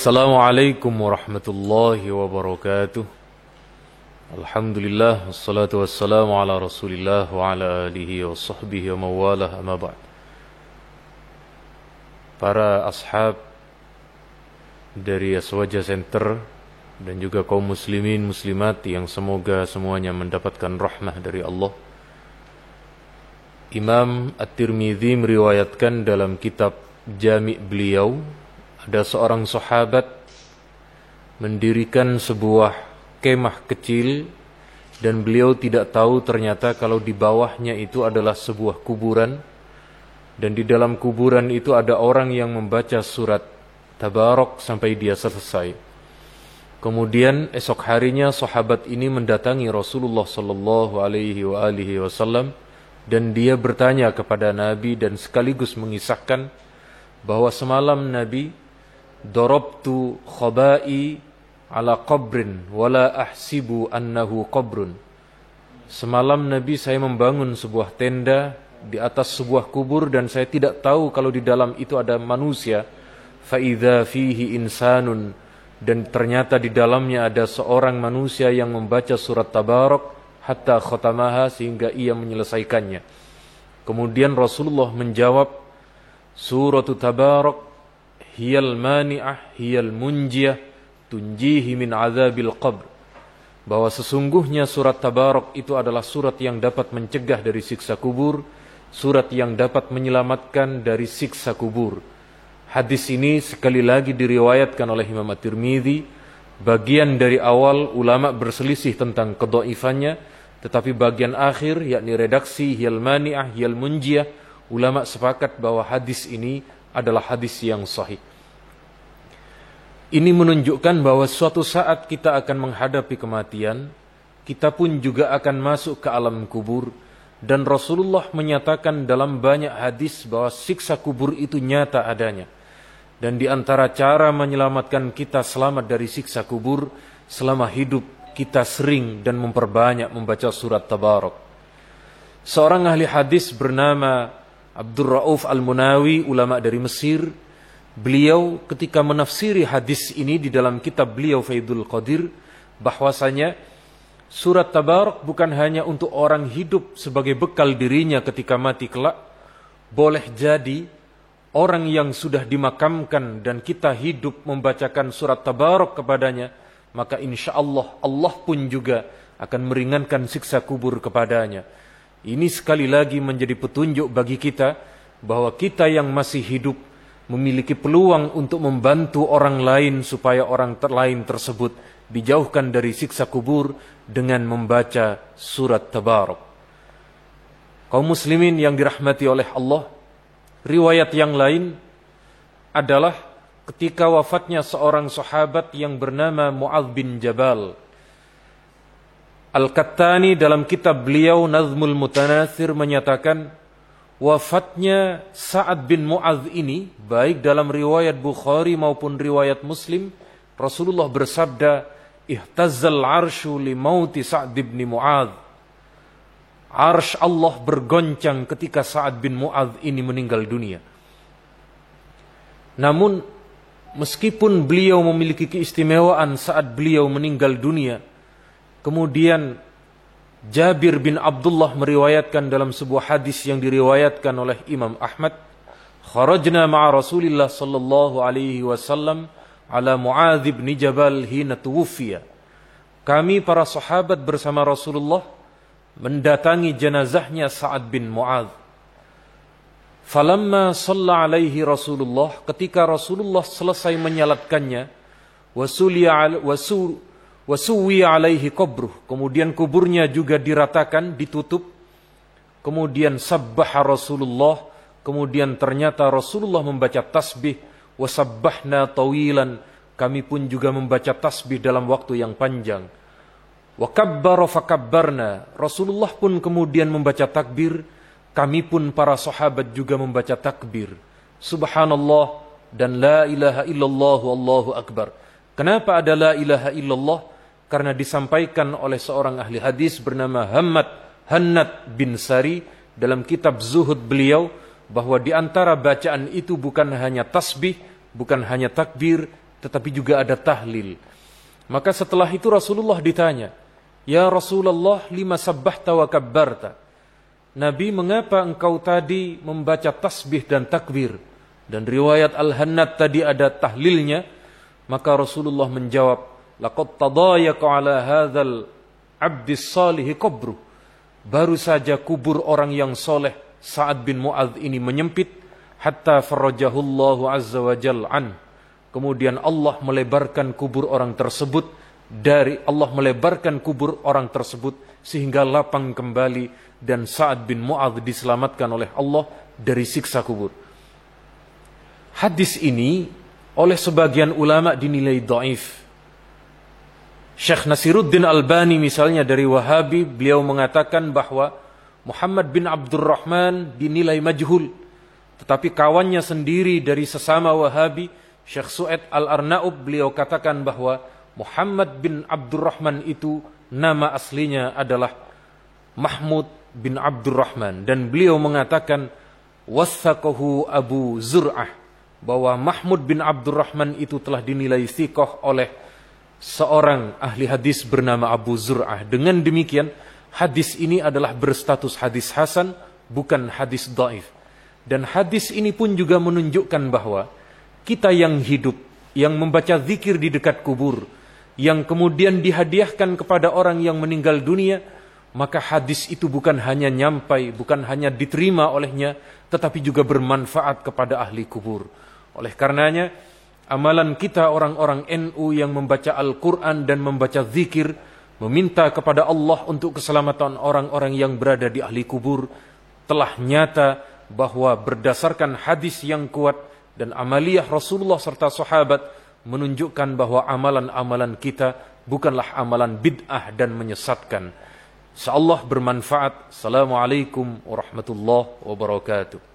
Assalamualaikum warahmatullahi wabarakatuh. Alhamdulillah, wassalatu wassalamu ala rasulillah wa ala alihi wa sahbihi wa mawalah, amma ba'd. Para ashab dari Aswaja Center dan juga kaum muslimin muslimat yang semoga semuanya mendapatkan rahmah dari Allah. Imam At-Tirmidzi meriwayatkan dalam kitab Jami' beliau, ada seorang sahabat mendirikan sebuah kemah kecil dan beliau tidak tahu ternyata kalau di bawahnya itu adalah sebuah kuburan, dan di dalam kuburan itu ada orang yang membaca surat Tabarok sampai dia selesai. Kemudian esok harinya sahabat ini mendatangi Rasulullah sallallahu alaihi wasallam dan dia bertanya kepada Nabi dan sekaligus mengisahkan bahwa semalam Nabi darabtu khabai ala qabrin wala ahsibu annahu qabrun. Semalam Nabi saya membangun sebuah tenda di atas sebuah kubur dan saya tidak tahu kalau di dalam itu ada manusia. Fa idza fihi insanun, dan ternyata di dalamnya ada seorang manusia yang membaca surat Tabarok hatta khatamaha, sehingga ia menyelesaikannya. Kemudian Rasulullah menjawab, surat Tabarok hiyal mani'ah hiyal munjiyah tunjihi min azabil qabr, bahwa sesungguhnya surat Tabarok itu adalah surat yang dapat mencegah dari siksa kubur, surat yang dapat menyelamatkan dari siksa kubur. Hadis ini sekali lagi diriwayatkan oleh Imam At-Tirmidzi. Bagian dari awal ulama berselisih tentang kedhaifannya, tetapi bagian akhir yakni redaksi hiyal mani'ah hiyal munjiyah, ulama sepakat bahwa hadis ini adalah hadis yang sahih. Ini menunjukkan bahwa suatu saat kita akan menghadapi kematian, kita pun juga akan masuk ke alam kubur, dan Rasulullah menyatakan dalam banyak hadis bahwa siksa kubur itu nyata adanya. Dan di antara cara menyelamatkan kita selamat dari siksa kubur selama hidup, kita sering dan memperbanyak membaca surat Tabarok. Seorang ahli hadis bernama Abdul Rauf Al-Munawi, ulama dari Mesir, beliau ketika menafsiri hadis ini di dalam kitab beliau Faidul Qadir, bahwasanya surat Tabarok bukan hanya untuk orang hidup sebagai bekal dirinya ketika mati kelak. Boleh jadi orang yang sudah dimakamkan dan kita hidup membacakan surat Tabarok kepadanya, maka insya Allah Allah pun juga akan meringankan siksa kubur kepadanya. Ini sekali lagi menjadi petunjuk bagi kita bahwa kita yang masih hidup memiliki peluang untuk membantu orang lain supaya orang lain tersebut dijauhkan dari siksa kubur dengan membaca surat Tabarok. Kaum muslimin yang dirahmati oleh Allah, riwayat yang lain adalah ketika wafatnya seorang sahabat yang bernama Mu'adz bin Jabal. Al-Kattani dalam kitab beliau Nazmul Mutanatsir menyatakan wafatnya Sa'ad bin Mu'adz ini, baik dalam riwayat Bukhari maupun riwayat Muslim, Rasulullah bersabda, ihtazzal arsyu li mauti Sa'ad bin Mu'adz. Arsy Allah bergoncang ketika Sa'ad bin Mu'adz ini meninggal dunia. Namun meskipun beliau memiliki keistimewaan saat beliau meninggal dunia, kemudian Jabir bin Abdullah meriwayatkan dalam sebuah hadis yang diriwayatkan oleh Imam Ahmad, kharajna ma'a Rasulillah sallallahu alaihi wasallam ala Mu'adz bin Jabal hina tuwfiya. Kami para sahabat bersama Rasulullah mendatangi jenazahnya Sa'ad bin Mu'adz. Falamma shalla alaihi Rasulullah, ketika Rasulullah selesai menyalatkannya, wasuwi alaihi qabruh, kemudian kuburnya juga diratakan, ditutup. Kemudian sabbaha Rasulullah, kemudian ternyata Rasulullah membaca tasbih, wasabbahna tawilan, kami pun juga membaca tasbih dalam waktu yang panjang. Wa kabbara fakabbarna, Rasulullah pun kemudian membaca takbir, kami pun para sahabat juga membaca takbir. Subhanallah dan la ilaha illallah wallahu akbar. Kenapa ada la ilaha illallah? Karena disampaikan oleh seorang ahli hadis bernama Hannad bin Sari dalam kitab Zuhud beliau, bahwa di antara bacaan itu bukan hanya tasbih, bukan hanya takbir, tetapi juga ada tahlil. Maka setelah itu Rasulullah ditanya, "Ya Rasulullah, lima sabbahta wa kabbarta?" Nabi, mengapa engkau tadi membaca tasbih dan takbir? Dan riwayat Al-Hannad tadi ada tahlilnya. Maka Rasulullah menjawab, "Laqad tadayaqa ala hadzal 'abdis salih qabruh." Baru saja kubur orang yang soleh Sa'ad bin Mu'adz ini menyempit, hatta farajahullahu azza wa jal an. Kemudian Allah melebarkan kubur orang tersebut sehingga lapang kembali, dan Sa'ad bin Mu'adz diselamatkan oleh Allah dari siksa kubur. Hadis ini oleh sebagian ulama dinilai dhaif. Syekh Nasiruddin Albani misalnya dari Wahabi, beliau mengatakan bahwa Muhammad bin Abdurrahman dinilai majhul. Tetapi kawannya sendiri dari sesama Wahabi, Syekh Su'aid Al-Arnaub, beliau katakan bahwa Muhammad bin Abdurrahman itu nama aslinya adalah Mahmud bin Abdurrahman. Dan beliau mengatakan wathaqahu Abu Zur'ah, bahwa Mahmud bin Abdurrahman itu telah dinilai thiqah oleh seorang ahli hadis bernama Abu Zur'ah. Dengan demikian, hadis ini adalah berstatus hadis hasan, bukan hadis dhaif. Dan hadis ini pun juga menunjukkan bahwa kita yang hidup, yang membaca zikir di dekat kubur, yang kemudian dihadiahkan kepada orang yang meninggal dunia, maka hadis itu bukan hanya nyampai, bukan hanya diterima olehnya, tetapi juga bermanfaat kepada ahli kubur. Oleh karenanya, amalan kita orang-orang NU yang membaca Al-Quran dan membaca zikir, meminta kepada Allah untuk keselamatan orang-orang yang berada di ahli kubur, telah nyata bahwa berdasarkan hadis yang kuat dan amaliyah Rasulullah serta sahabat menunjukkan bahwa amalan-amalan kita bukanlah amalan bid'ah dan menyesatkan. Insyaallah bermanfaat. Assalamualaikum warahmatullahi wabarakatuh.